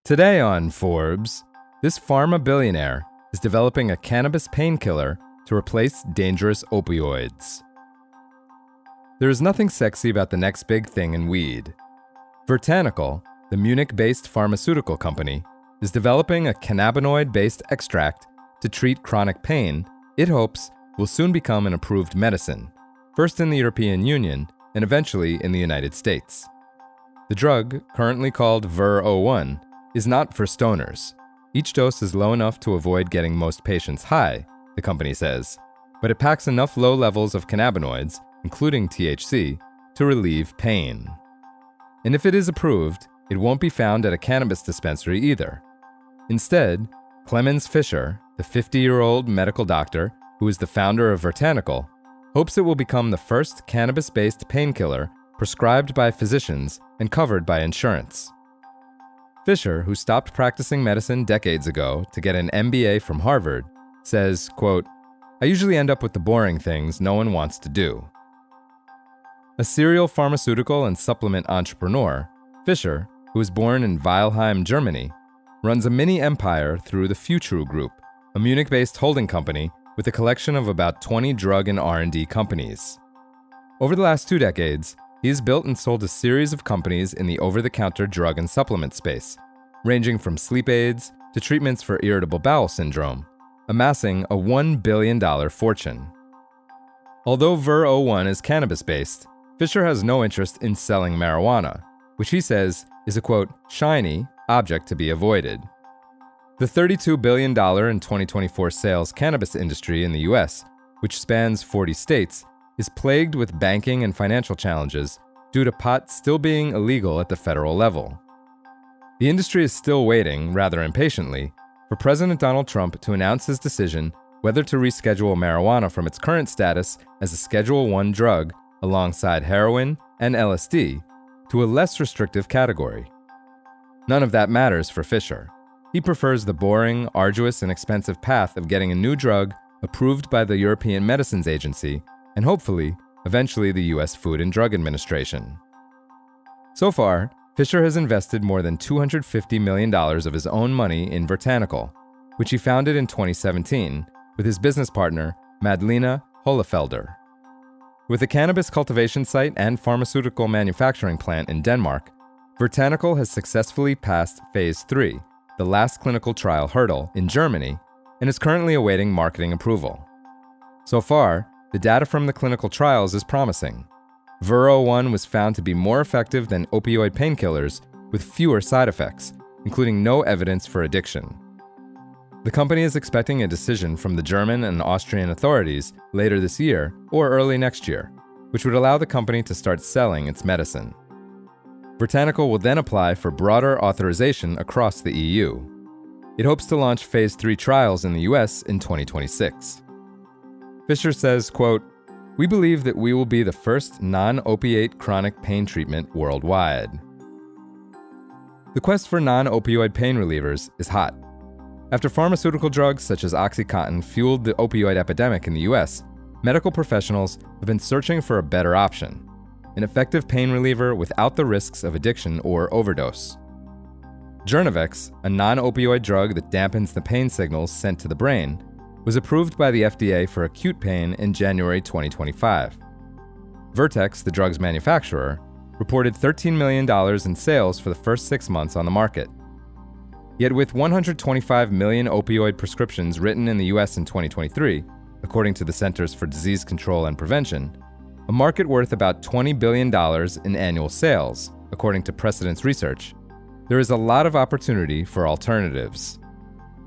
Today on Forbes, this Pharma Billionaire is developing a cannabis painkiller to replace dangerous opioids. There is nothing sexy about the next big thing in weed. Vertanical, the Munich-based pharmaceutical company, is developing a cannabinoid-based extract to treat chronic pain it hopes will soon become an approved medicine, first in the European Union and eventually in the United States. The drug, currently called VER-01, is not for stoners. Each dose is low enough to avoid getting most patients high, the company says, but it packs enough low levels of cannabinoids, including THC, to relieve pain. And if it is approved, it won't be found at a cannabis dispensary either. Instead, Clemens Fischer, the 50-year-old medical doctor who is the founder of Vertanical, hopes it will become the first cannabis-based painkiller prescribed by physicians and covered by insurance. Fischer, who stopped practicing medicine decades ago to get an MBA from Harvard, says, quote, "I usually end up with the boring things no one wants to do." A serial pharmaceutical and supplement entrepreneur, Fischer, who was born in Weilheim, Germany, runs a mini empire through the Futru Group, a Munich-based holding company with a collection of about 20 drug and R&D companies. Over the last 2 decades, he has built and sold a series of companies in the over-the-counter drug and supplement space, ranging from sleep aids to treatments for irritable bowel syndrome, amassing a $1 billion fortune. Although VER-01 is cannabis-based, Fischer has no interest in selling marijuana, which he says is a, quote, shiny object to be avoided. The $32 billion in 2024 sales cannabis industry in the US, which spans 40 states, is plagued with banking and financial challenges due to pot still being illegal at the federal level. The industry is still waiting, rather impatiently, for President Donald Trump to announce his decision whether to reschedule marijuana from its current status as a Schedule I drug alongside heroin and LSD to a less restrictive category. None of that matters for Fischer. He prefers the boring, arduous, and expensive path of getting a new drug approved by the European Medicines Agency and hopefully, eventually the US Food and Drug Administration. So far, Fischer has invested more than $250 million of his own money in Vertanical, which he founded in 2017 with his business partner, Madlena Hollefelder. With a cannabis cultivation site and pharmaceutical manufacturing plant in Denmark, Vertanical has successfully passed Phase 3, the last clinical trial hurdle, in Germany, and is currently awaiting marketing approval. So far, the data from the clinical trials is promising. VER-01 was found to be more effective than opioid painkillers with fewer side effects, including no evidence for addiction. The company is expecting a decision from the German and Austrian authorities later this year or early next year, which would allow the company to start selling its medicine. Vertanical will then apply for broader authorization across the EU. It hopes to launch Phase 3 trials in the US in 2026. Fischer says, quote, "We believe that we will be the first non-opiate chronic pain treatment worldwide." The quest for non-opioid pain relievers is hot. After pharmaceutical drugs such as OxyContin fueled the opioid epidemic in the US, medical professionals have been searching for a better option, an effective pain reliever without the risks of addiction or overdose. Journavex, a non-opioid drug that dampens the pain signals sent to the brain, was approved by the FDA for acute pain in January 2025. Vertex, the drug's manufacturer, reported $13 million in sales for the first 6 months on the market. Yet with 125 million opioid prescriptions written in the US in 2023, according to the Centers for Disease Control and Prevention, a market worth about $20 billion in annual sales, according to Precedence Research, there is a lot of opportunity for alternatives.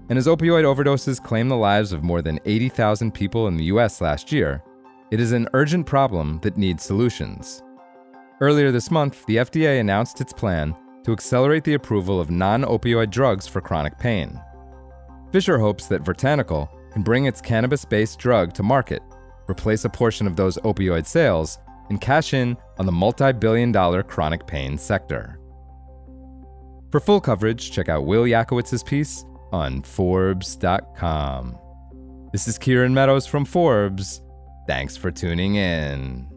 And as opioid overdoses claim the lives of more than 80,000 people in the US last year, it is an urgent problem that needs solutions. Earlier this month, the FDA announced its plan to accelerate the approval of non-opioid drugs for chronic pain. Fischer hopes that Vertanical can bring its cannabis-based drug to market, replace a portion of those opioid sales, and cash in on the multi-billion-dollar chronic pain sector. For full coverage, check out Will Yakowitz's piece on forbes.com. This is Kieran Meadows from Forbes. Thanks for tuning in.